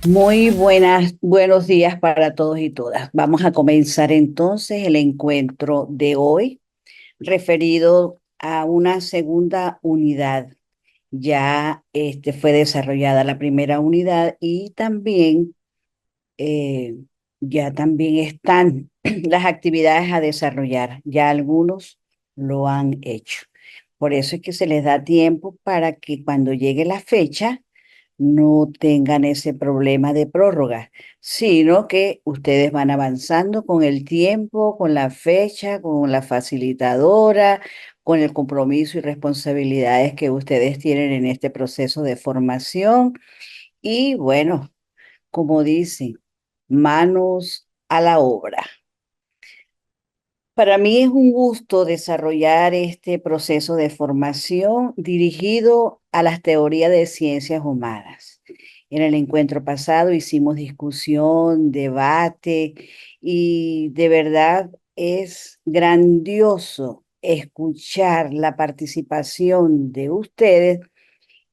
Buenos días para todos y todas. Vamos a comenzar entonces el encuentro de hoy referido a una segunda unidad. Ya fue desarrollada la primera unidad y también eh, ya también están las actividades a desarrollar. Ya algunos lo han hecho. Por eso es que se les da tiempo para que cuando llegue la fecha no tengan ese problema de prórroga, sino que ustedes van avanzando con el tiempo, con la fecha, con la facilitadora, con el compromiso y responsabilidades que ustedes tienen en este proceso de formación. Y bueno, como dicen, manos a la obra. Para mí es un gusto desarrollar este proceso de formación dirigido a las teorías de ciencias humanas. En el encuentro pasado hicimos discusión, debate y de verdad es grandioso escuchar la participación de ustedes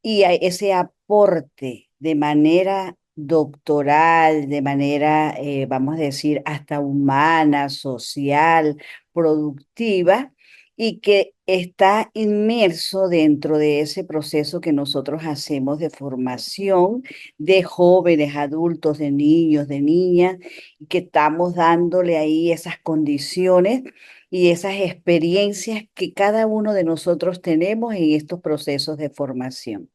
y a ese aporte de manera doctoral, de manera, vamos a decir, hasta humana, social, productiva, y que está inmerso dentro de ese proceso que nosotros hacemos de formación de jóvenes, adultos, de niños, de niñas, y que estamos dándole ahí esas condiciones y esas experiencias que cada uno de nosotros tenemos en estos procesos de formación.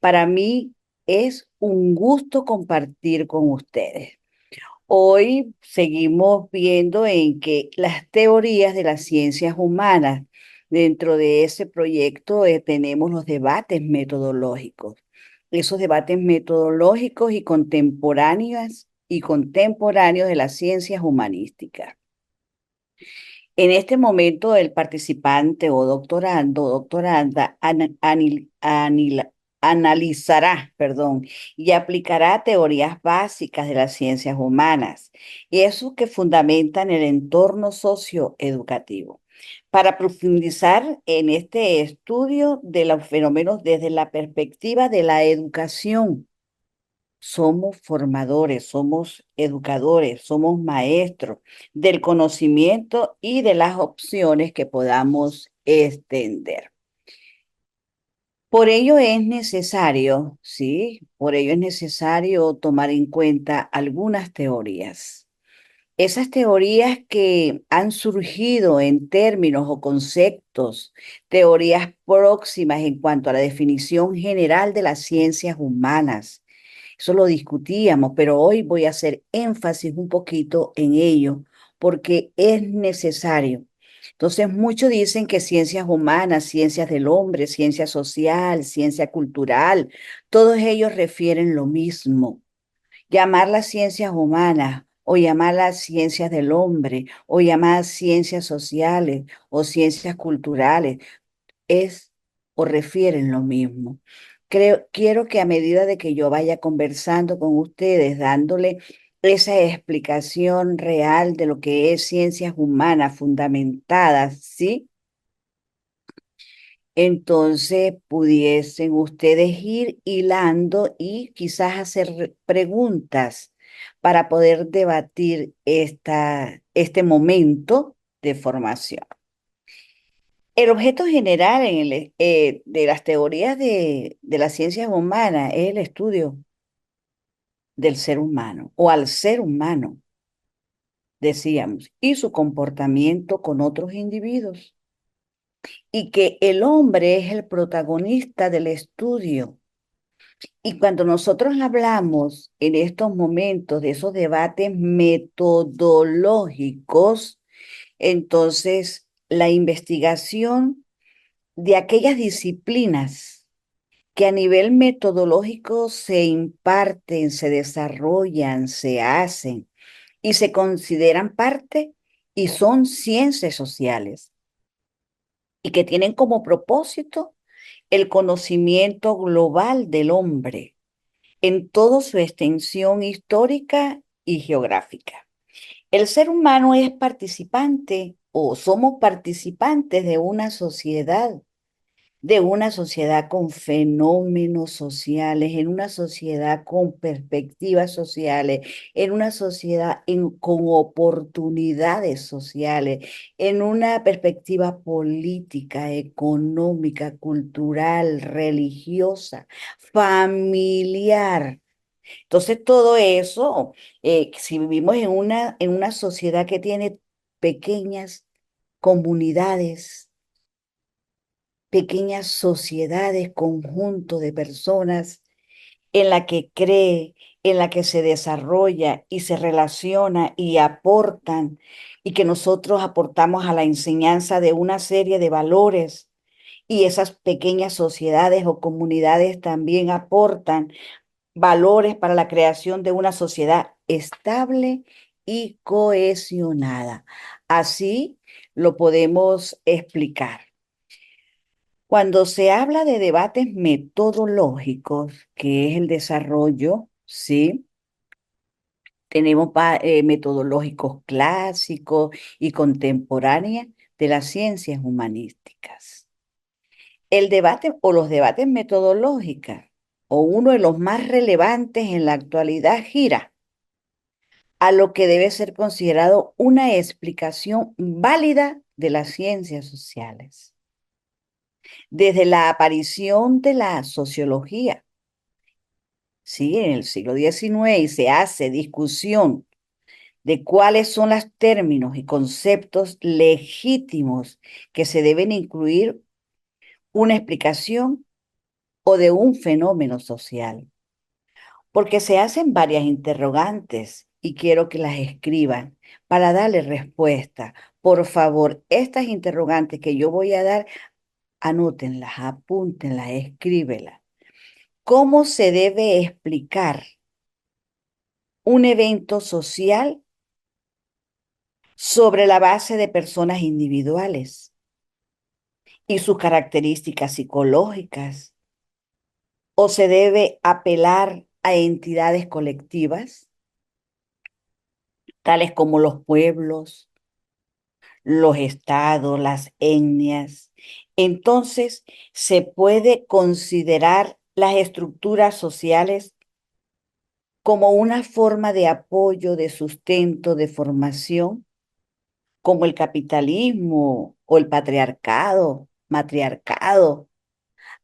Para mí es un gusto compartir con ustedes. Hoy seguimos viendo en que las teorías de las ciencias humanas, dentro de ese proyecto tenemos los debates metodológicos. Esos debates metodológicos y contemporáneos de las ciencias humanísticas. En este momento, el participante o doctorando o doctoranda analizará, y aplicará teorías básicas de las ciencias humanas y eso que fundamentan el entorno socioeducativo para profundizar en este estudio de los fenómenos desde la perspectiva de la educación. Somos formadores, somos educadores, somos maestros del conocimiento y de las opciones que podamos extender. Por ello es necesario, ¿sí? Por ello es necesario tomar en cuenta algunas teorías. Esas teorías que han surgido en términos o conceptos, teorías próximas en cuanto a la definición general de las ciencias humanas. Eso lo discutíamos, pero hoy voy a hacer énfasis un poquito en ello porque es necesario. Entonces, muchos dicen que ciencias humanas, ciencias del hombre, ciencia social, ciencia cultural, todos ellos refieren lo mismo. Llamar las ciencias humanas o llamar las ciencias del hombre o llamar ciencias sociales o ciencias culturales es o refieren lo mismo. Quiero que a medida de que yo vaya conversando con ustedes, dándole esa explicación real de lo que es ciencias humanas fundamentadas, ¿sí? Entonces pudiesen ustedes ir hilando y quizás hacer preguntas para poder debatir este momento de formación. El objeto general de las teorías de las ciencias humanas es el estudio del ser humano o al ser humano, decíamos, y su comportamiento con otros individuos. Y que el hombre es el protagonista del estudio. Y cuando nosotros hablamos en estos momentos de esos debates metodológicos, entonces la investigación de aquellas disciplinas que a nivel metodológico se imparten, se desarrollan, se hacen y se consideran parte y son ciencias sociales y que tienen como propósito el conocimiento global del hombre en toda su extensión histórica y geográfica. El ser humano es participante o somos participantes de una sociedad de una sociedad con fenómenos sociales, en una sociedad con perspectivas sociales, en una sociedad con oportunidades sociales, en una perspectiva política, económica, cultural, religiosa, familiar. Entonces, todo eso, si vivimos en una sociedad que tiene pequeñas comunidades, pequeñas sociedades, conjunto de personas en la que cree, en la que se desarrolla y se relaciona y aportan, y que nosotros aportamos a la enseñanza de una serie de valores, y esas pequeñas sociedades o comunidades también aportan valores para la creación de una sociedad estable y cohesionada. Así lo podemos explicar. Cuando se habla de debates metodológicos, que es el desarrollo, ¿sí? Tenemos metodológicos clásicos y contemporáneos de las ciencias humanísticas. El debate o los debates metodológicos, o uno de los más relevantes en la actualidad, gira a lo que debe ser considerado una explicación válida de las ciencias sociales. Desde la aparición de la sociología, sí, en el siglo XIX, y se hace discusión de cuáles son los términos y conceptos legítimos que se deben incluir una explicación o de un fenómeno social, porque se hacen varias interrogantes y quiero que las escriban para darle respuesta. Por favor, estas interrogantes que yo voy a dar, anótenlas, apúntenlas, escríbelas. ¿Cómo se debe explicar un evento social sobre la base de personas individuales y sus características psicológicas? ¿O se debe apelar a entidades colectivas, tales como los pueblos, los estados, las etnias? Entonces, se puede considerar las estructuras sociales como una forma de apoyo, de sustento, de formación, como el capitalismo o el patriarcado, matriarcado.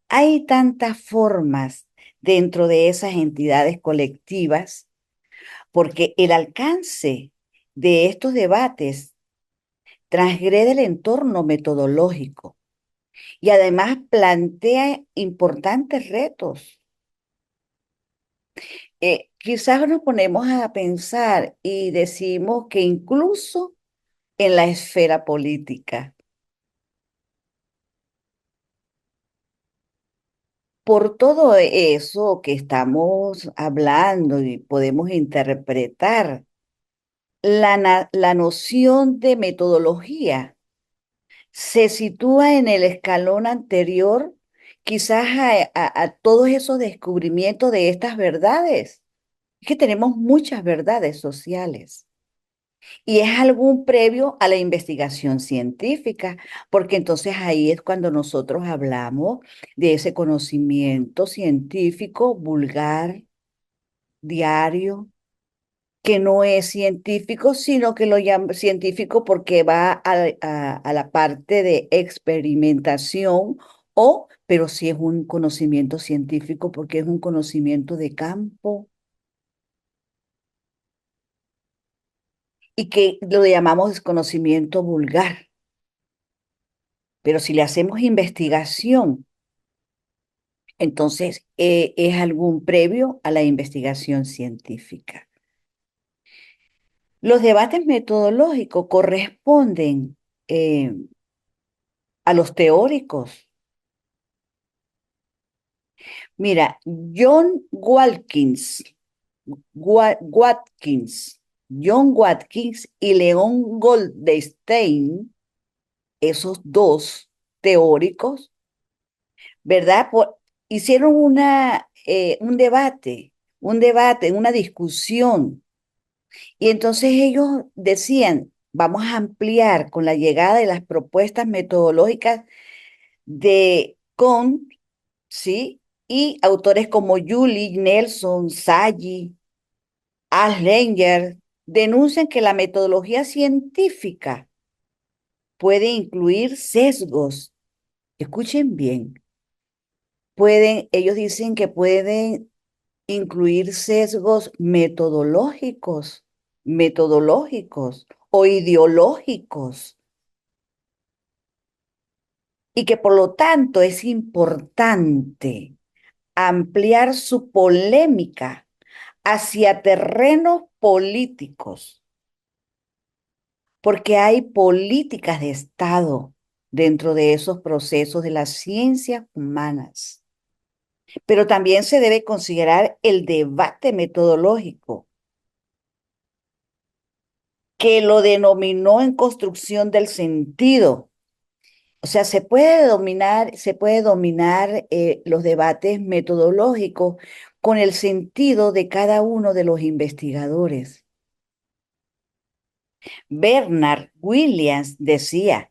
Hay tantas formas dentro de esas entidades colectivas porque el alcance de estos debates transgrede el entorno metodológico y además plantea importantes retos. Quizás nos ponemos a pensar y decimos que incluso en la esfera política, por todo eso que estamos hablando y podemos interpretar, la noción de metodología se sitúa en el escalón anterior, quizás a todos esos descubrimientos de estas verdades. Es que tenemos muchas verdades sociales y es algún previo a la investigación científica, porque entonces ahí es cuando nosotros hablamos de ese conocimiento científico vulgar, diario, que no es científico, sino que lo llama científico porque va a la parte de experimentación, o, pero sí es un conocimiento científico porque es un conocimiento de campo y que lo llamamos conocimiento vulgar. Pero si le hacemos investigación, entonces es algún previo a la investigación científica. Los debates metodológicos corresponden eh, a los teóricos. Mira, John Watkins, Watkins, John Watkins y León Goldstein, esos dos teóricos, ¿verdad? Hicieron un debate, una discusión. Y entonces ellos decían, vamos a ampliar con la llegada de las propuestas metodológicas de con, ¿sí? Y autores como Julie, Nelson, Sagi, Aslenger denuncian que la metodología científica puede incluir sesgos. Escuchen bien, ellos dicen que pueden incluir sesgos metodológicos o ideológicos, y que por lo tanto es importante ampliar su polémica hacia terrenos políticos, porque hay políticas de Estado dentro de esos procesos de las ciencias humanas. Pero también se debe considerar el debate metodológico, que lo denominó en construcción del sentido. O sea, se puede dominar los debates metodológicos con el sentido de cada uno de los investigadores. Bernard Williams decía,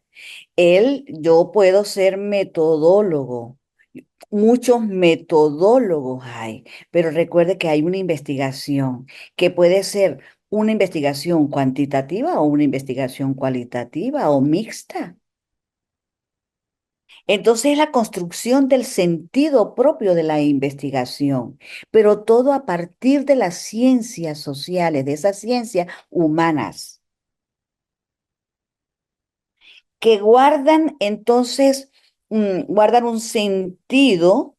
yo puedo ser metodólogo. Muchos metodólogos hay, pero recuerde que hay una investigación que puede ser una investigación cuantitativa o una investigación cualitativa o mixta. Entonces, la construcción del sentido propio de la investigación, pero todo a partir de las ciencias sociales, de esas ciencias humanas, que guardan entonces, guardan un sentido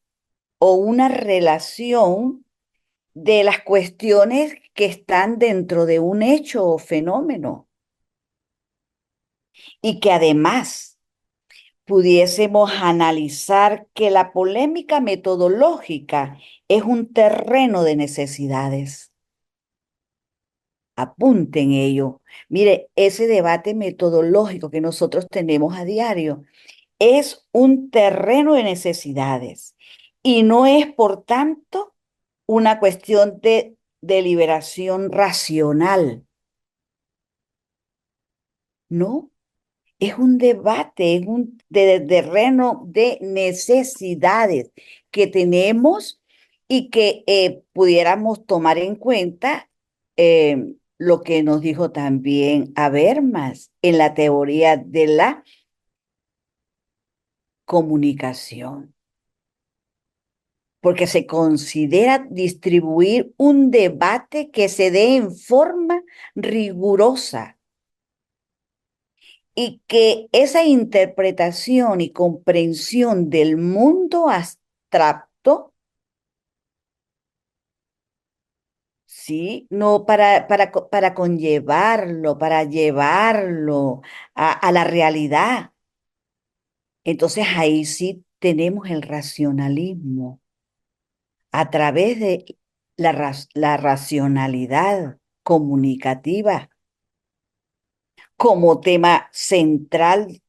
o una relación de las cuestiones que están dentro de un hecho o fenómeno, y que además pudiésemos analizar que la polémica metodológica es un terreno de necesidades. Apunten ello. Mire, ese debate metodológico que nosotros tenemos a diario es un terreno de necesidades y no es, por tanto, una cuestión de deliberación racional. No, es un debate, es un terreno de necesidades que tenemos, y que pudiéramos tomar en cuenta lo que nos dijo también Habermas en la teoría de la comunicación, porque se considera distribuir un debate que se dé en forma rigurosa, y que esa interpretación y comprensión del mundo abstracto, ¿sí? No para conllevarlo, para llevarlo a la realidad. Entonces ahí sí tenemos el racionalismo a través de la racionalidad comunicativa como tema central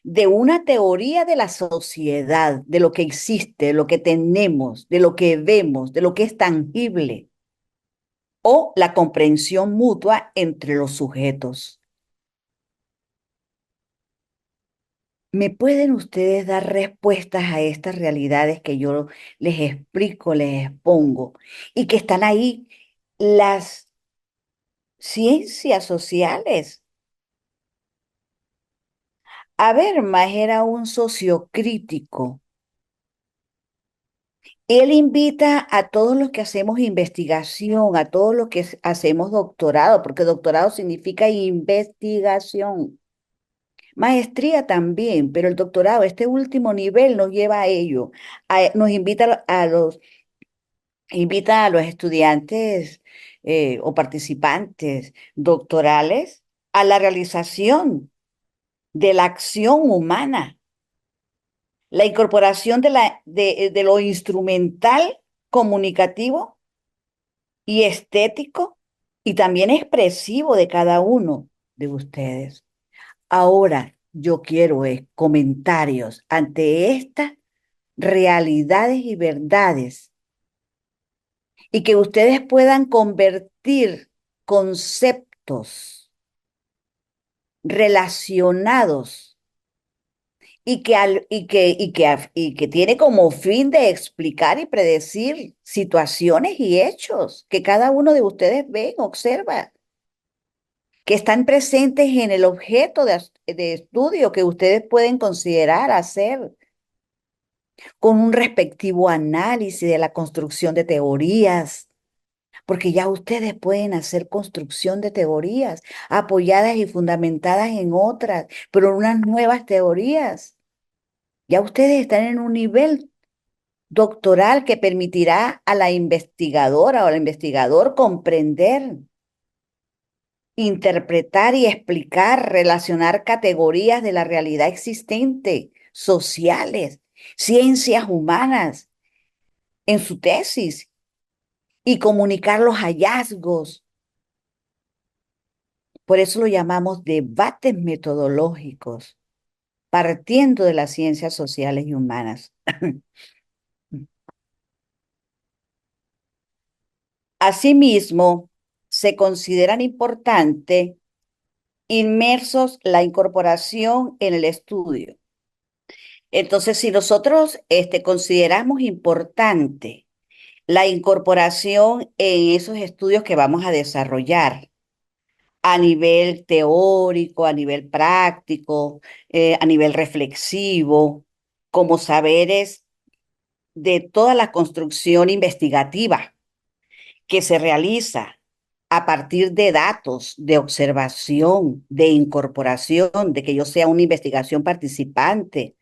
de una teoría de la sociedad, de lo que existe, de lo que tenemos, de lo que vemos, de lo que es tangible, o la comprensión mutua entre los sujetos. ¿Me pueden ustedes dar respuestas a estas realidades que yo les explico, les expongo, y que están ahí las ciencias sociales? Habermas era un sociocrítico. Él invita a todos los que hacemos investigación, a todos los que hacemos doctorado, porque doctorado significa investigación. Maestría también, pero el doctorado, este último nivel, nos lleva a ello. Nos invita a los estudiantes o participantes doctorales a la realización de la acción humana, la incorporación de lo instrumental comunicativo y estético, y también expresivo de cada uno de ustedes. Ahora yo quiero comentarios ante estas realidades y verdades, y que ustedes puedan convertir conceptos relacionados y que tiene como fin de explicar y predecir situaciones y hechos que cada uno de ustedes ven, observa, que están presentes en el objeto de estudio que ustedes pueden considerar hacer con un respectivo análisis de la construcción de teorías, porque ya ustedes pueden hacer construcción de teorías apoyadas y fundamentadas en otras, pero en unas nuevas teorías. Ya ustedes están en un nivel doctoral que permitirá a la investigadora o al investigador comprender, interpretar y explicar, relacionar categorías de la realidad existente, sociales, ciencias humanas, en su tesis y comunicar los hallazgos. Por eso lo llamamos debates metodológicos, partiendo de las ciencias sociales y humanas. Asimismo, se consideran importantes inmersos la incorporación en el estudio. Entonces, si nosotros consideramos importante la incorporación en esos estudios que vamos a desarrollar a nivel teórico, a nivel práctico, a nivel reflexivo, como saberes de toda la construcción investigativa que se realiza a partir de datos, de observación, de incorporación, de que yo sea una investigación participante,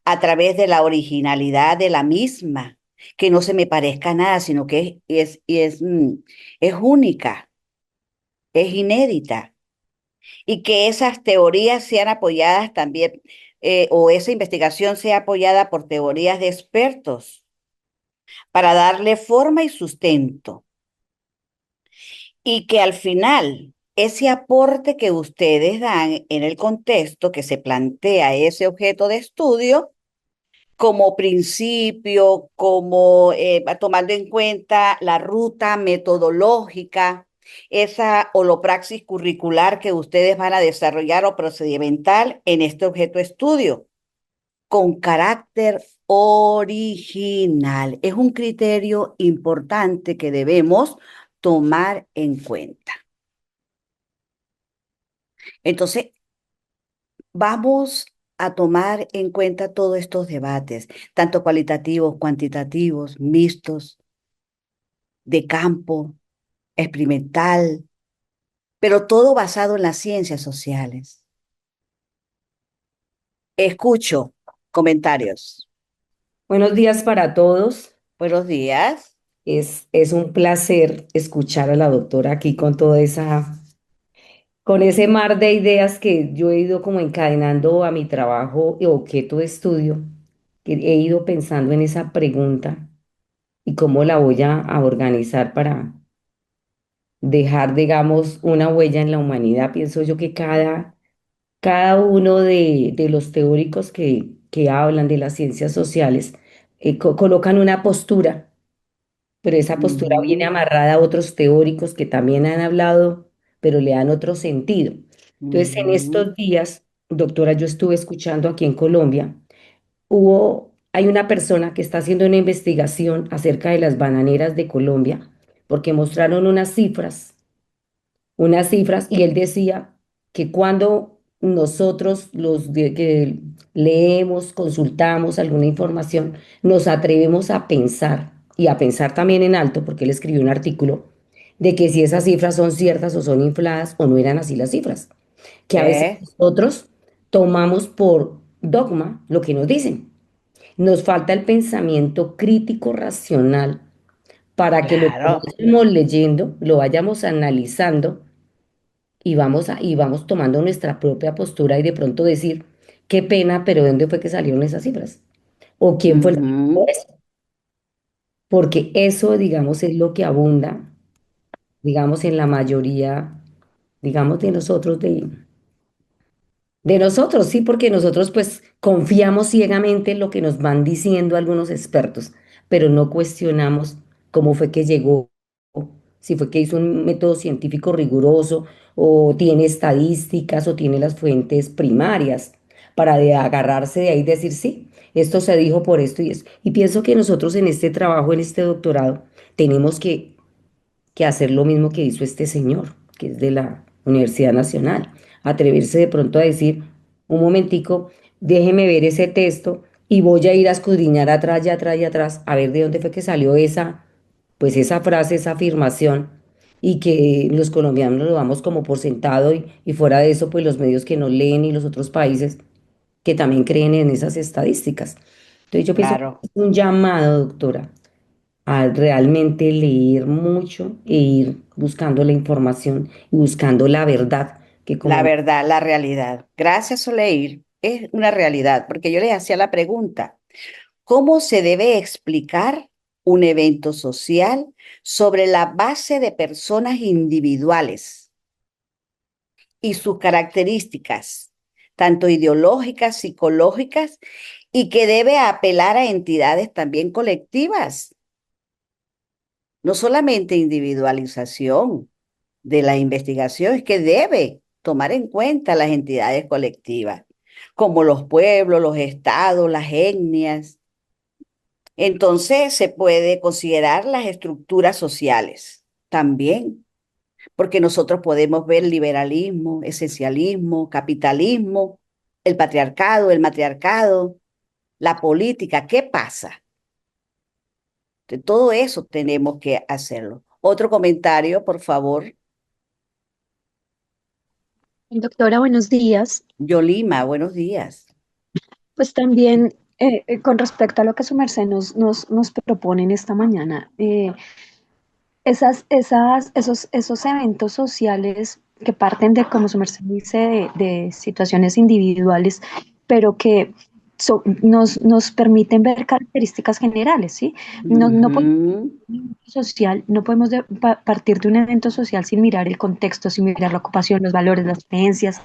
a través de la originalidad de la misma, que no se me parezca a nada, sino que es única, es inédita, y que esas teorías sean apoyadas también, o esa investigación sea apoyada por teorías de expertos para darle forma y sustento. Y que al final ese aporte que ustedes dan en el contexto que se plantea ese objeto de estudio, como principio, como tomando en cuenta la ruta metodológica, esa holopraxis curricular que ustedes van a desarrollar o procedimental en este objeto de estudio, con carácter original. Es un criterio importante que debemos tomar en cuenta. Entonces, vamos a tomar en cuenta todos estos debates, tanto cualitativos, cuantitativos, mixtos, de campo, experimental, pero todo basado en las ciencias sociales. Escucho comentarios. Buenos días para todos. Buenos días. Es un placer escuchar a la doctora aquí con toda con ese mar de ideas que yo he ido como encadenando a mi trabajo y objeto de estudio, que he ido pensando en esa pregunta y cómo la voy a organizar para dejar, digamos, una huella en la humanidad. Pienso yo que cada uno de los teóricos que hablan de las ciencias sociales colocan una postura, pero esa postura viene Ujú, amarrada a otros teóricos que también han hablado, pero le dan otro sentido. Entonces, en ujú, estos días, doctora, yo estuve escuchando aquí en Colombia, hay una persona que está haciendo una investigación acerca de las bananeras de Colombia, porque mostraron unas cifras y él decía que cuando nosotros que leemos, consultamos alguna información, nos atrevemos a pensar y a pensar también en alto, porque él escribió un artículo de que si esas cifras son ciertas o son infladas o no eran así las cifras, que a veces sí, nosotros tomamos por dogma lo que nos dicen. Nos falta el pensamiento crítico racional para que lo que claro. vayamos leyendo, lo vayamos analizando y vamos tomando nuestra propia postura y de pronto decir, qué pena, pero ¿de dónde fue que salieron esas cifras? ¿O quién fue el que dijo Ujú, eso? Porque eso, digamos, es lo que abunda, digamos, en la mayoría, digamos, de nosotros, sí, porque nosotros pues confiamos ciegamente en lo que nos van diciendo algunos expertos, pero no cuestionamos cómo fue que llegó, si fue que hizo un método científico riguroso o tiene estadísticas o tiene las fuentes primarias para de agarrarse de ahí y decir, sí, esto se dijo por esto y eso. Y pienso que nosotros en este trabajo, en este doctorado, tenemos que hacer lo mismo que hizo este señor, que es de la Universidad Nacional, atreverse de pronto a decir, un momentico, déjeme ver ese texto y voy a ir a escudriñar atrás y atrás y atrás, a ver de dónde fue que salió esa, pues esa frase, esa afirmación, y que los colombianos lo damos como por sentado y fuera de eso, pues los medios que nos leen y los otros países que también creen en esas estadísticas. Entonces yo pienso que Claro. es un llamado, doctora, a realmente leer mucho e ir buscando la información y buscando la verdad, que La como verdad, la realidad. Gracias, Soleil. Es una realidad, porque yo les hacía la pregunta, ¿cómo se debe explicar un evento social sobre la base de personas individuales y sus características, tanto ideológicas, psicológicas, y que debe apelar a entidades también colectivas? No solamente individualización de la investigación, es que debe tomar en cuenta las entidades colectivas, como los pueblos, los estados, las etnias. Entonces se puede considerar las estructuras sociales también, porque nosotros podemos ver liberalismo, esencialismo, capitalismo, el patriarcado, el matriarcado, la política. ¿Qué pasa? De todo eso tenemos que hacerlo. Otro comentario, por favor. Doctora, buenos días. Yolima, buenos días. Pues también con respecto a lo que su merced nos propone en esta mañana, esos eventos sociales que parten de, como su merced dice, de situaciones individuales, pero que nos permiten ver características generales, ¿sí? No podemos Ujú. social, no podemos partir de un evento social sin mirar el contexto, sin mirar la ocupación, los valores, las creencias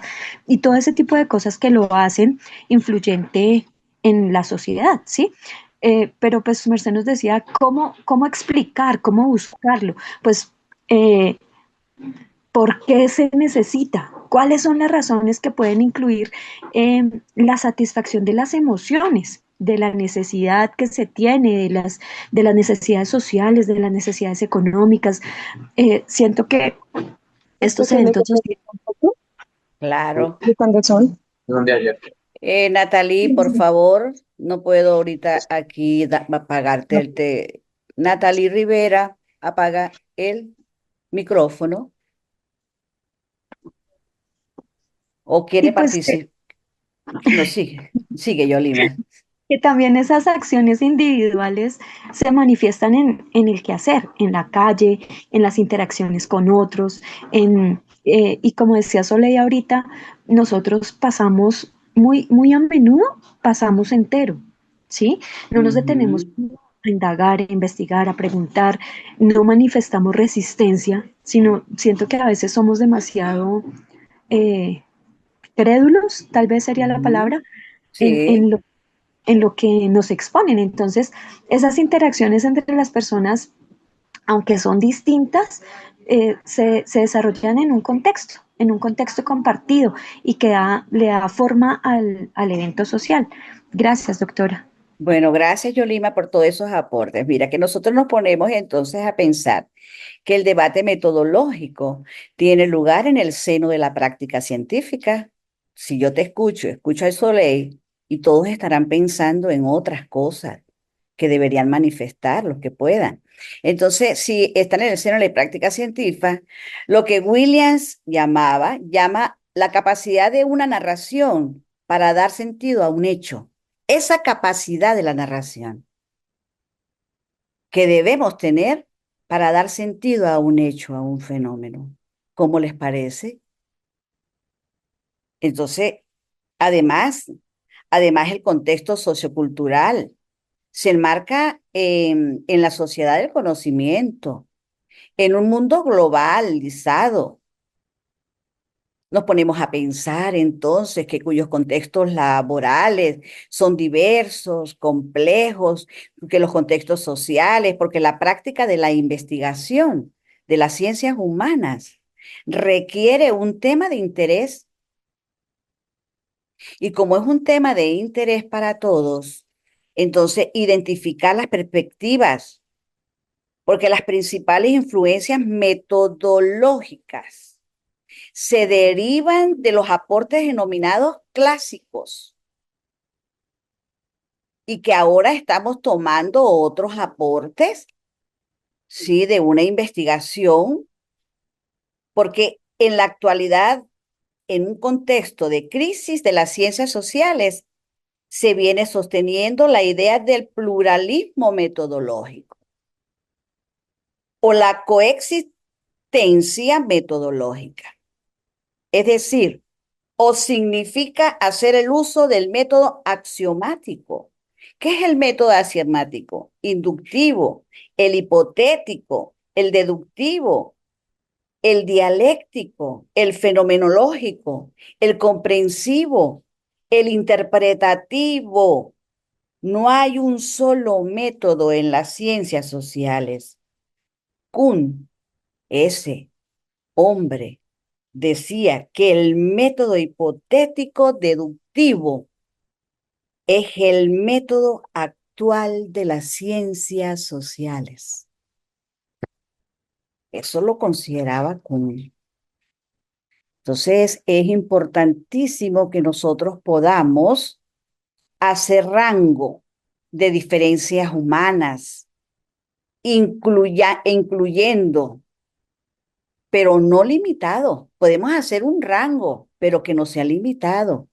y todo ese tipo de cosas que lo hacen influyente en la sociedad, ¿sí? Pero pues Merced nos decía cómo explicar, cómo buscarlo, pues eh, ¿por qué se necesita? ¿Cuáles son las razones que pueden incluir la satisfacción de las emociones, de la necesidad que se tiene, de las necesidades sociales, de las necesidades económicas? Siento que ¿Esto estos tiene que eventos ser sociales. un poco? Claro. ¿De cuándo son? Natalie, por favor, no puedo ahorita aquí apagarte el te. Natalie Rivera, apaga el micrófono o Y quiere pues participar. No, sigue Yolima. que también esas acciones individuales se manifiestan en el quehacer, en la calle, en las interacciones con otros, y como decía Soleil ahorita, nosotros pasamos muy a menudo, pasamos entero, ¿sí? No nos detenemos Ujú. a indagar, a investigar, a preguntar, no manifestamos resistencia, sino siento que a veces somos demasiado eh, crédulos, tal vez sería la Ujú. palabra, en, Sí. en lo en lo que nos exponen. Entonces, esas interacciones entre las personas, aunque son distintas, se desarrollan en un contexto compartido y que le da forma al evento social. Gracias, doctora. Bueno, gracias Yolima por todos esos aportes. Mira, que nosotros nos ponemos entonces a pensar que el debate metodológico tiene lugar en el seno de la práctica científica. Si yo te escucho, escucho al Soleil y todos estarán pensando en otras cosas que deberían manifestar los que puedan. Entonces, si están en el seno de la práctica científica, lo que Williams llama la capacidad de una narración para dar sentido a un hecho. Esa capacidad de la narración que debemos tener para dar sentido a un hecho, a un fenómeno. ¿Cómo les parece? Entonces, además, además el contexto sociocultural se enmarca en la sociedad del conocimiento, en un mundo globalizado. Nos ponemos a pensar entonces que cuyos contextos laborales son diversos, complejos, que los contextos sociales, porque la práctica de la investigación de las ciencias humanas requiere un tema de interés Y como es un tema de interés para todos, entonces identificar las perspectivas, porque las principales influencias metodológicas se derivan de los aportes denominados clásicos y que ahora estamos tomando otros aportes, sí, de una investigación, porque en la actualidad, en un contexto de crisis de las ciencias sociales, se viene sosteniendo la idea del pluralismo metodológico o la coexistencia metodológica. Es decir, o significa hacer el uso del método axiomático. ¿Qué es el método axiomático? Inductivo, el hipotético, el deductivo, el dialéctico, el fenomenológico, el comprensivo, el interpretativo. No hay un solo método en las ciencias sociales. Kuhn, ese hombre, decía que el método hipotético deductivo es el método actual de las ciencias sociales. Eso lo consideraba Kuhn. Entonces, es importantísimo que nosotros podamos hacer rango de diferencias humanas, incluyendo, pero no limitado. Podemos hacer un rango, pero que no sea limitado.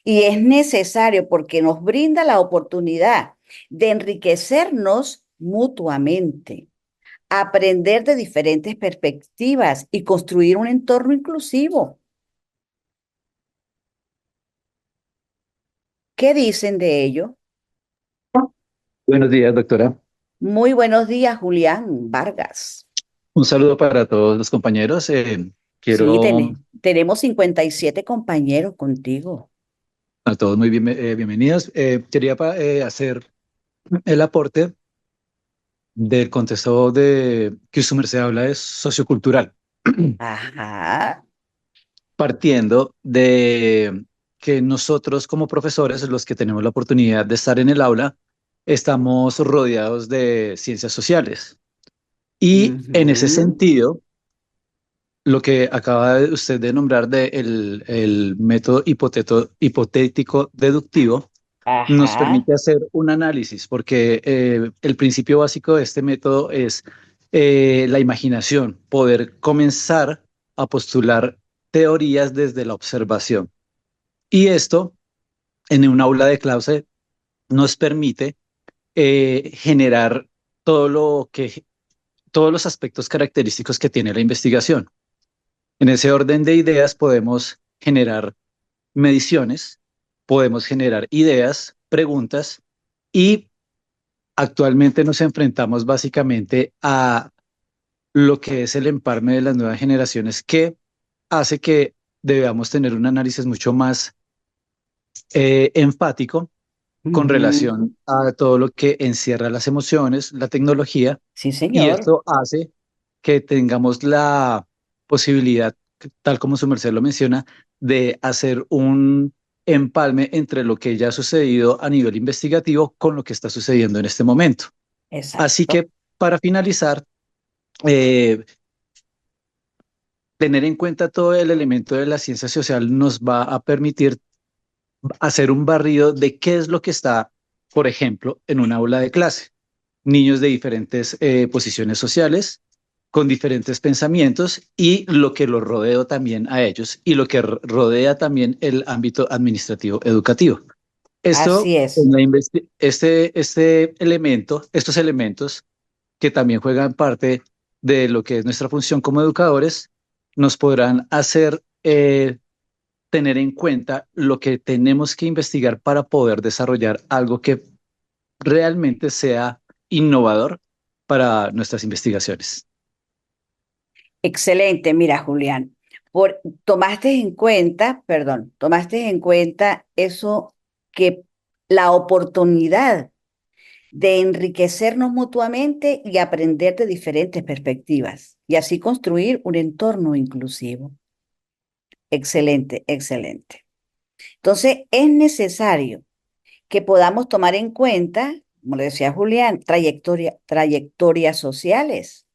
Y es necesario porque nos brinda la oportunidad de enriquecernos mutuamente, aprender de diferentes perspectivas y construir un entorno inclusivo. ¿Qué dicen de ello? Buenos días, doctora. Muy buenos días, Julián Vargas. Un saludo para todos los compañeros. Sí, Quiero tenemos 57 compañeros contigo. a todos muy bienvenidos. Quería hacer el aporte del contexto de que su merced habla de sociocultural, Ajá. partiendo de que nosotros como profesores, los que tenemos la oportunidad de estar en el aula, estamos rodeados de ciencias sociales. Y en ese Ujú. sentido, lo que acaba usted de nombrar de el método hipotético deductivo nos Ajá. permite hacer un análisis, porque el principio básico de este método es la imaginación, poder comenzar a postular teorías desde la observación. Y esto, en un aula de clase, nos permite generar todo todos los aspectos característicos que tiene la investigación. En ese orden de ideas podemos generar mediciones, podemos generar ideas, preguntas y actualmente nos enfrentamos básicamente a lo que es el empalme de las nuevas generaciones que hace que debamos tener un análisis mucho más enfático con Ujú. relación a todo lo que encierra las emociones, la tecnología, Sí, y señor. esto hace que tengamos la posibilidad, tal como su merced lo menciona, de hacer un empalme entre lo que ya ha sucedido a nivel investigativo con lo que está sucediendo en este momento. Así Exacto. que para finalizar, eh, tener en cuenta todo el elemento de la ciencia social nos va a permitir hacer un barrido de qué es lo que está, por ejemplo, en un aula de clase. Niños de diferentes posiciones sociales, con diferentes pensamientos y lo que los rodea también a ellos y lo que rodea también el ámbito administrativo educativo. Esto, Así es. este elemento, estos elementos que también juegan parte de lo que es nuestra función como educadores, nos podrán hacer tener en cuenta lo que tenemos que investigar para poder desarrollar algo que realmente sea innovador para nuestras investigaciones. Excelente. Mira, Julián, tomaste en cuenta eso que la oportunidad de enriquecernos mutuamente y aprender de diferentes perspectivas y así construir un entorno inclusivo. Excelente, excelente. Entonces, es necesario que podamos tomar en cuenta, como le decía Julián, trayectorias sociales,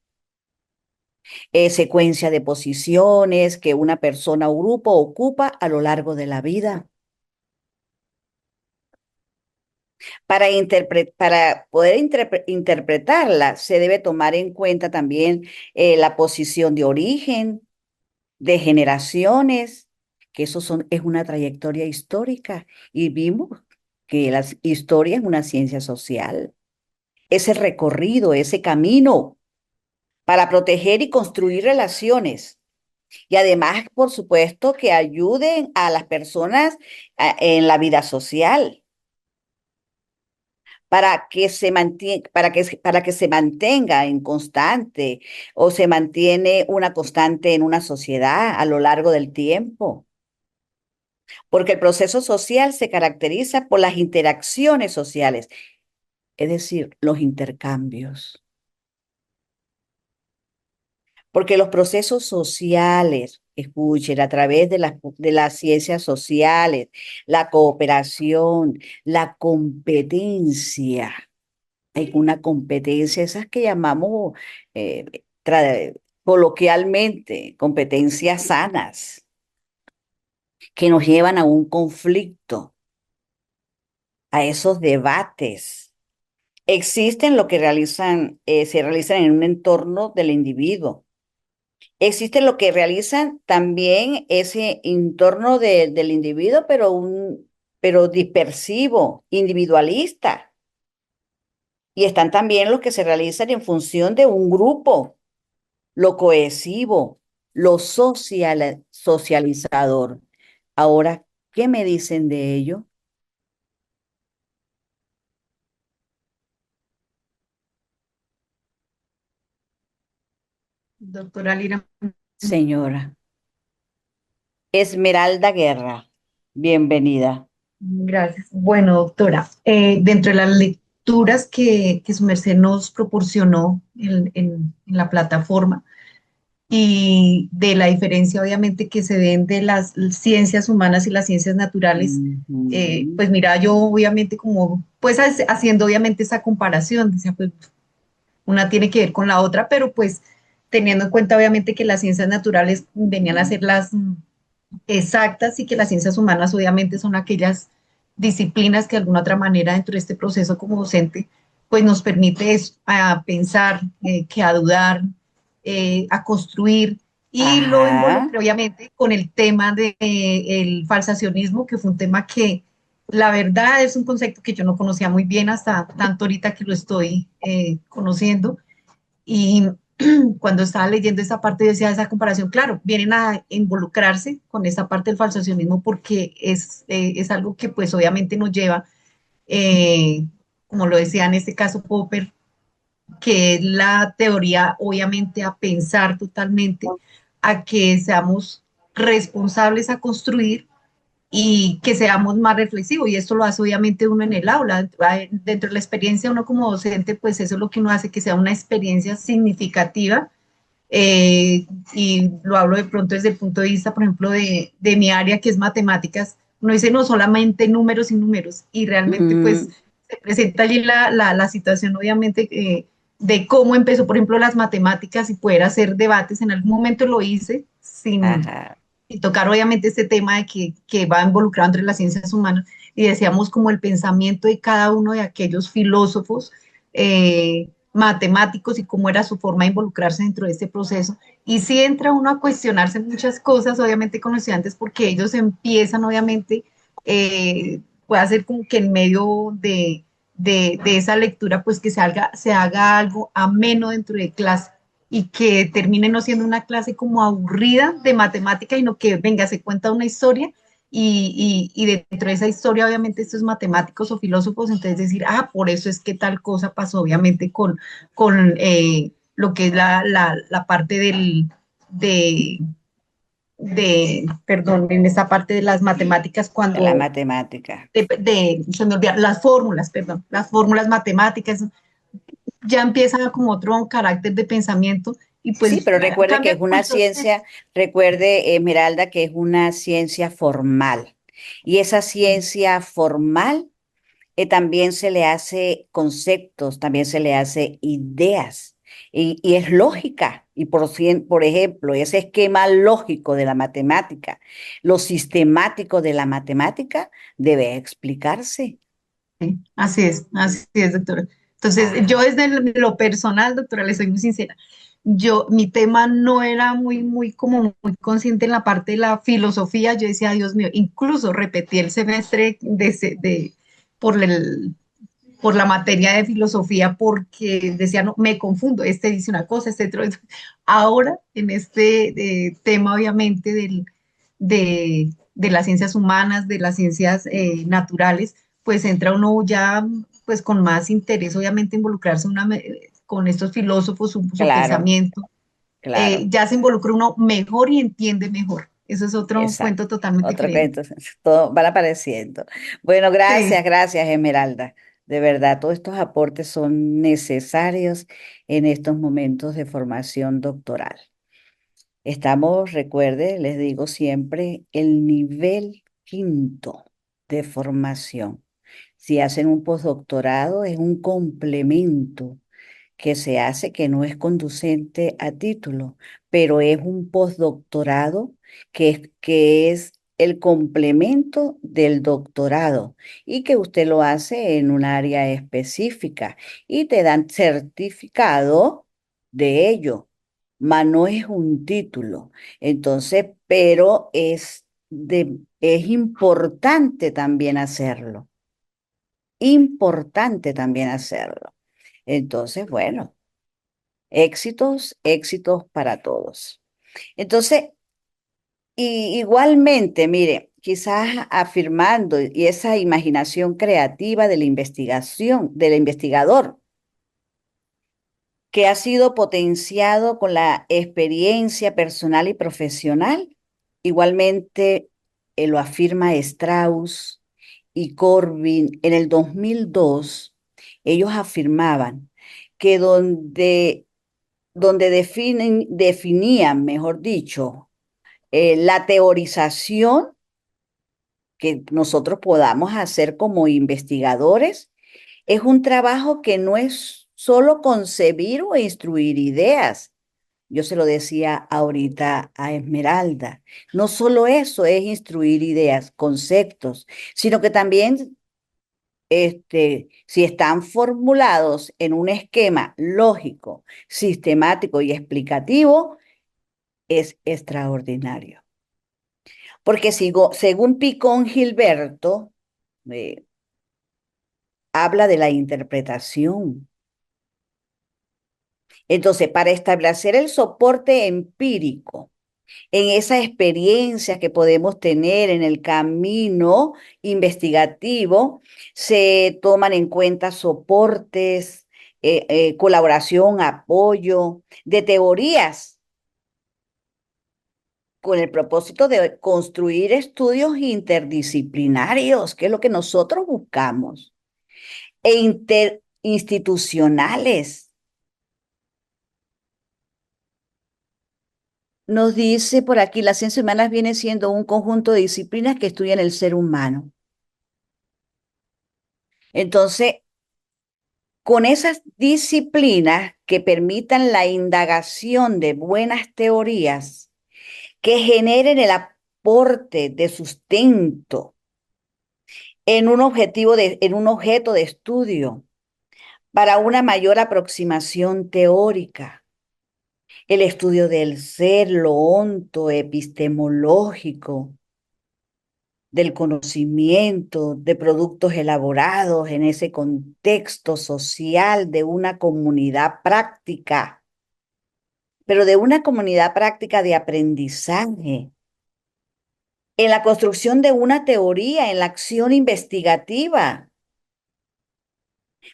secuencia de posiciones que una persona o grupo ocupa a lo largo de la vida. Para poder interpretarla, se debe tomar en cuenta también la posición de origen, de generaciones, que es una trayectoria histórica. Y vimos que la historia es una ciencia social. Ese recorrido, ese camino para proteger y construir relaciones. Y además, por supuesto, que ayuden a las personas en la vida social para que se mantenga en constante o se mantiene una constante en una sociedad a lo largo del tiempo. Porque el proceso social se caracteriza por las interacciones sociales, es decir, los intercambios. Porque los procesos sociales, escuchen, a través de las ciencias sociales, la cooperación, la competencia, hay una competencia, esas que llamamos eh, coloquialmente competencias sanas, que nos llevan a un conflicto, a esos debates. Existen lo que se realizan en un entorno del individuo. Existe lo que realizan también ese entorno del individuo, pero dispersivo, individualista. Y están también los que se realizan en función de un grupo, lo cohesivo, lo socializador. Ahora, ¿qué me dicen de ello, Doctora Lira, señora? Esmeralda Guerra, bienvenida. gracias. Bueno, doctora, dentro de las lecturas que su merced nos proporcionó en la plataforma y de la diferencia obviamente que se ven de las ciencias humanas y las ciencias naturales, Ujú. pues mira, yo obviamente como, pues haciendo obviamente esa comparación, decía, pues una tiene que ver con la otra, pero pues teniendo en cuenta obviamente que las ciencias naturales venían a ser las exactas y que las ciencias humanas obviamente son aquellas disciplinas que de alguna otra manera dentro de este proceso como docente pues nos permite a pensar, que a dudar, a construir y lo Ajá. involucré obviamente con el tema del el falsacionismo, que fue un tema que la verdad es un concepto que yo no conocía muy bien hasta tanto ahorita que lo estoy conociendo y cuando estaba leyendo esa parte decía esa comparación, claro, vienen a involucrarse con esa parte del falsacionismo porque es algo que pues obviamente nos lleva, eh, como lo decía en este caso Popper, que es la teoría obviamente a pensar totalmente, a que seamos responsables a construir y que seamos más reflexivos. Y esto lo hace obviamente uno en el aula. Dentro de la experiencia, uno como docente, pues eso es lo que uno hace, que sea una experiencia significativa. Y lo hablo de pronto desde el punto de vista, por ejemplo, de mi área, que es matemáticas. Uno dice no solamente números y números, y realmente pues Mm, se presenta allí la situación, obviamente, de cómo empezó, por ejemplo, las matemáticas y poder hacer debates. En algún momento lo hice sin ajá. y tocar obviamente este tema de que va involucrado entre las ciencias humanas y decíamos como el pensamiento de cada uno de aquellos filósofos, matemáticos y cómo era su forma de involucrarse dentro de este proceso. Y sí entra uno a cuestionarse muchas cosas, obviamente con los estudiantes, porque ellos empiezan obviamente, puede hacer como que en medio de esa lectura, pues que se haga algo ameno dentro de clase y que termine no siendo una clase como aburrida de matemática, sino que venga, se cuenta una historia y dentro de esa historia, obviamente, estos matemáticos o filósofos, entonces decir, ah, por eso es que tal cosa pasó, obviamente, con lo que es la parte de, perdón, en esta parte de las matemáticas, De la cuando, matemática. se me olvida, las fórmulas, perdón, las fórmulas matemáticas, ya empieza como otro carácter de pensamiento y Sí, pues pero recuerde que cambia es una mucho. ciencia, recuerde, Esmeralda, que es una ciencia formal. Y esa ciencia formal también se le hace conceptos, también se le hace ideas. Y es lógica. Y por ejemplo, ese esquema lógico de la matemática, lo sistemático de la matemática debe explicarse. Sí, así es, doctora. Entonces, yo Ah, desde lo personal, doctora, le soy muy sincera. Mi tema no era como muy consciente en la parte de la filosofía. Yo decía, Dios mío, incluso repetí el semestre por por la materia de filosofía porque decía, no, me confundo, este dice una cosa, este otro. Ahora, en este tema, obviamente, de las ciencias humanas, de las ciencias naturales, pues entra uno ya pues con más interés, obviamente, involucrarse con estos filósofos, su claro, pensamiento. claro. Ya se involucra uno mejor y entiende mejor. Eso es otro Exacto. cuento totalmente Otro diferente. cuento, todo van apareciendo. Bueno, Sí. gracias, Esmeralda. De verdad, todos estos aportes son necesarios en estos momentos de formación doctoral. Estamos, recuerde, les digo siempre, el nivel quinto de formación. Si hacen un postdoctorado, es un complemento que se hace que no es conducente a título, pero es un postdoctorado que es el complemento del doctorado y que usted lo hace en un área específica y te dan certificado de ello, mas no es un título. Entonces, pero es importante también hacerlo, importante también hacerlo. Entonces, bueno. Éxitos, éxitos para todos. Entonces, igualmente, mire, quizás afirmando y esa imaginación creativa de la investigación, del investigador, que ha sido potenciado con la experiencia personal y profesional, igualmente lo afirma Strauss y Corbin en el 2002, ellos afirmaban que donde definían, mejor dicho, la teorización que nosotros podamos hacer como investigadores, es un trabajo que no es solo concebir o instruir ideas. Yo se lo decía ahorita a Esmeralda. No solo eso es instruir ideas, conceptos, sino que también si están formulados en un esquema lógico, sistemático y explicativo, es extraordinario. Porque según Picón Gilberto, eh, habla de la interpretación. Entonces, para establecer el soporte empírico en esa experiencia que podemos tener en el camino investigativo, se toman en cuenta soportes, colaboración, apoyo de teorías con el propósito de construir estudios interdisciplinarios, que es lo que nosotros buscamos, e interinstitucionales. Nos dice por aquí, las ciencias humanas viene siendo un conjunto de disciplinas que estudian el ser humano. Entonces, con esas disciplinas que permitan la indagación de buenas teorías, que generen el aporte de sustento en un objeto de estudio para una mayor aproximación teórica, el estudio del ser, lo onto, epistemológico, del conocimiento, de productos elaborados en ese contexto social de una comunidad práctica, pero de una comunidad práctica de aprendizaje, en la construcción de una teoría, en la acción investigativa,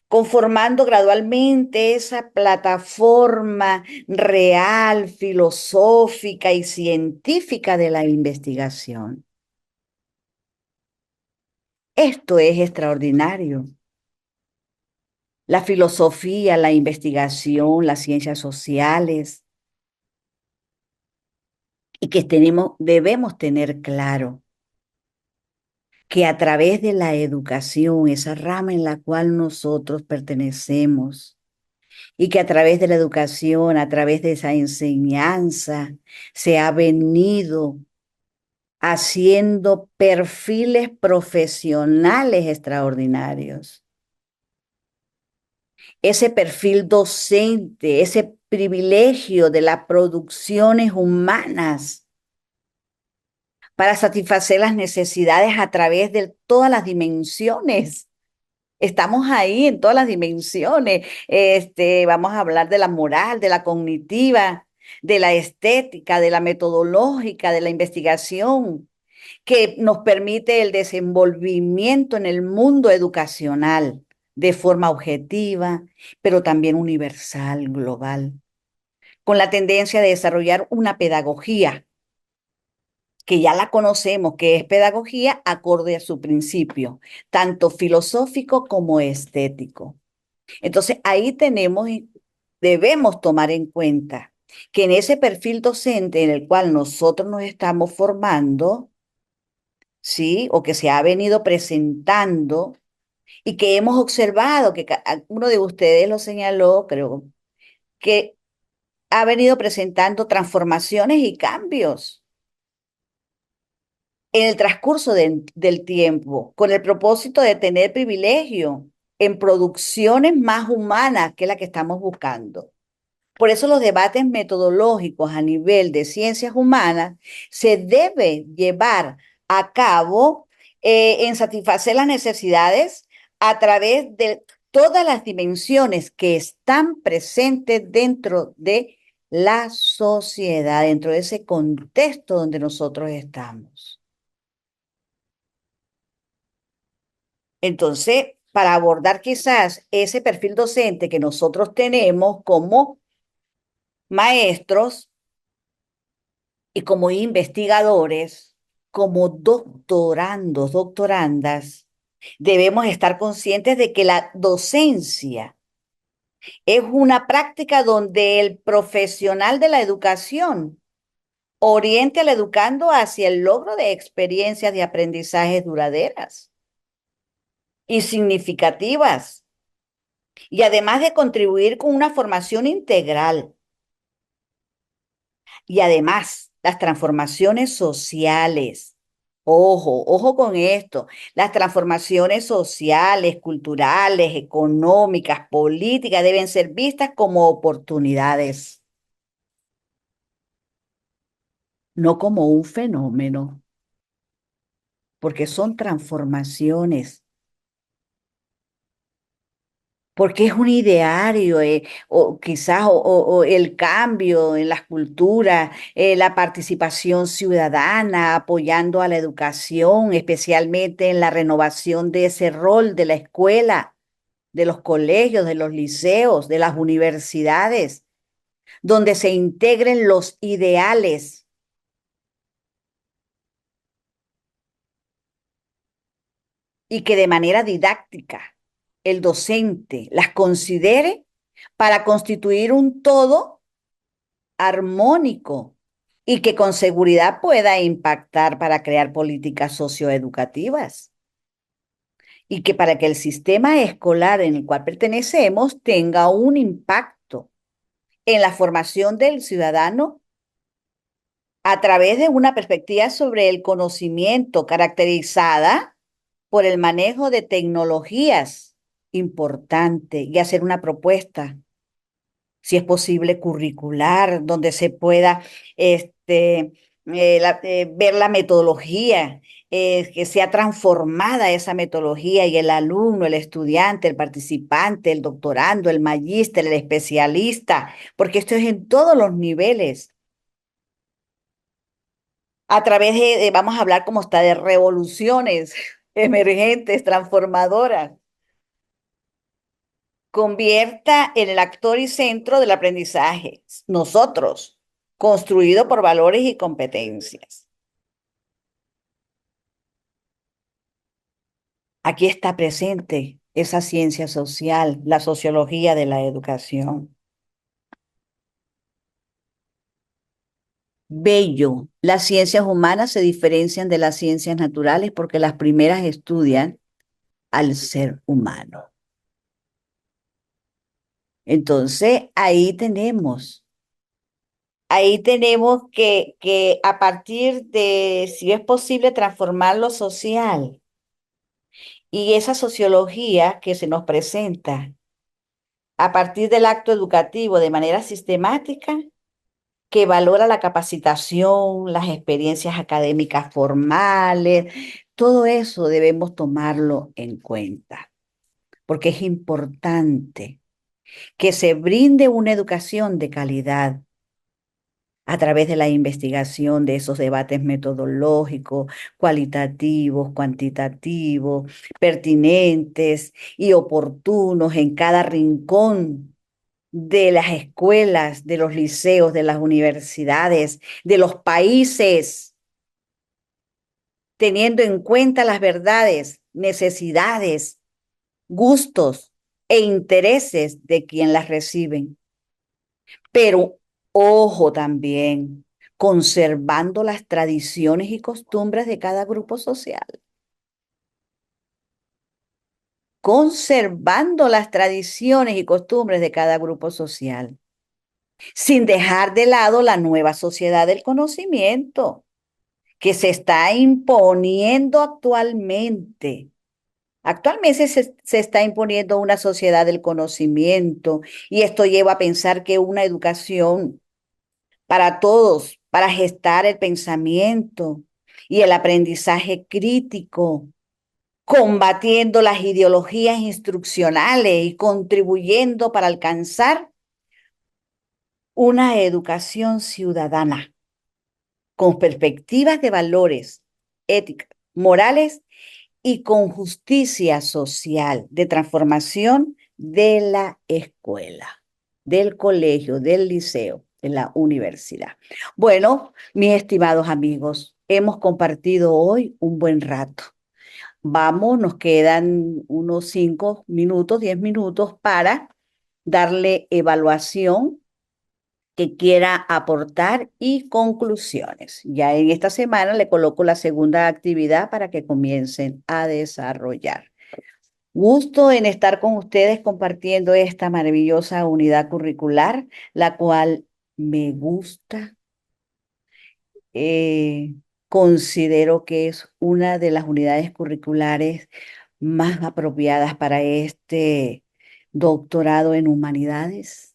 conformando gradualmente esa plataforma real, filosófica y científica de la investigación. Esto es extraordinario. La filosofía, la investigación, las ciencias sociales, y que debemos tener claro que a través de la educación, esa rama en la cual nosotros pertenecemos, y que a través de la educación, a través de esa enseñanza, se ha venido haciendo perfiles profesionales extraordinarios. Ese perfil docente, ese privilegio de las producciones humanas para satisfacer las necesidades a través de todas las dimensiones. Estamos ahí en todas las dimensiones. Vamos a hablar de la moral, de la cognitiva, de la estética, de la metodológica, de la investigación, que nos permite el desenvolvimiento en el mundo educacional de forma objetiva, pero también universal, global, con la tendencia de desarrollar una pedagogía que ya la conocemos, que es pedagogía acorde a su principio, tanto filosófico como estético. Entonces, ahí tenemos y debemos tomar en cuenta que en ese perfil docente en el cual nosotros nos estamos formando, ¿sí? O que se ha venido presentando y que hemos observado, que uno de ustedes lo señaló, creo, que ha venido presentando transformaciones y cambios en el transcurso del tiempo, con el propósito de tener privilegio en producciones más humanas, que es la que estamos buscando. Por eso los debates metodológicos a nivel de ciencias humanas se debe llevar a cabo en satisfacer las necesidades a través de todas las dimensiones que están presentes dentro de la sociedad, dentro de ese contexto donde nosotros estamos. Entonces, para abordar quizás ese perfil docente que nosotros tenemos como maestros y como investigadores, como doctorandos, doctorandas, debemos estar conscientes de que la docencia es una práctica donde el profesional de la educación oriente al educando hacia el logro de experiencias de aprendizaje duraderas y significativas, y además de contribuir con una formación integral. Y además, las transformaciones sociales, ojo con esto, las transformaciones sociales, culturales, económicas, políticas deben ser vistas como oportunidades, no como un fenómeno, porque son transformaciones, porque es un ideario, o quizás o el cambio en las culturas, la participación ciudadana, apoyando a la educación, especialmente en la renovación de ese rol de la escuela, de los colegios, de los liceos, de las universidades, donde se integren los ideales y que de manera didáctica el docente las considere para constituir un todo armónico y que con seguridad pueda impactar para crear políticas socioeducativas y que para que el sistema escolar en el cual pertenecemos tenga un impacto en la formación del ciudadano a través de una perspectiva sobre el conocimiento caracterizada por el manejo de tecnologías importante y hacer una propuesta, si es posible, curricular, donde se pueda ver la metodología, que sea transformada esa metodología y el alumno, el estudiante, el participante, el doctorando, el magíster, el especialista, porque esto es en todos los niveles. A través vamos a hablar como está, de revoluciones emergentes, transformadoras, convierta en el actor y centro del aprendizaje, nosotros, construido por valores y competencias. Aquí está presente esa ciencia social, la sociología de la educación. Bello. Las ciencias humanas se diferencian de las ciencias naturales porque las primeras estudian al ser humano. Entonces, ahí tenemos que a partir de, si es posible, transformar lo social y esa sociología que se nos presenta a partir del acto educativo de manera sistemática, que valora la capacitación, las experiencias académicas formales, todo eso debemos tomarlo en cuenta, porque es importante que se brinde una educación de calidad a través de la investigación de esos debates metodológicos, cualitativos, cuantitativos, pertinentes y oportunos en cada rincón de las escuelas, de los liceos, de las universidades, de los países, teniendo en cuenta las verdades, necesidades, gustos e intereses de quien las reciben. Pero ojo también, conservando las tradiciones y costumbres de cada grupo social. Conservando las tradiciones y costumbres de cada grupo social, sin dejar de lado la nueva sociedad del conocimiento que se está imponiendo actualmente. Actualmente se está imponiendo una sociedad del conocimiento y esto lleva a pensar que una educación para todos, para gestar el pensamiento y el aprendizaje crítico, combatiendo las ideologías instruccionales y contribuyendo para alcanzar una educación ciudadana con perspectivas de valores, éticas, morales y con justicia social, de transformación de la escuela, del colegio, del liceo, de la universidad. Bueno, mis estimados amigos, hemos compartido hoy un buen rato. Vamos, nos quedan unos 5 minutos, 10 minutos para darle evaluación que quiera aportar y conclusiones. Ya en esta semana le coloco la segunda actividad para que comiencen a desarrollar. Gusto en estar con ustedes compartiendo esta maravillosa unidad curricular, la cual me gusta. Considero que es una de las unidades curriculares más apropiadas para este doctorado en humanidades.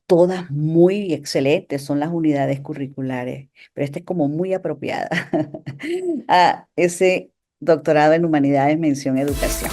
Todas muy excelentes son las unidades curriculares, pero esta es como muy apropiada a ese doctorado en humanidades, mención educación.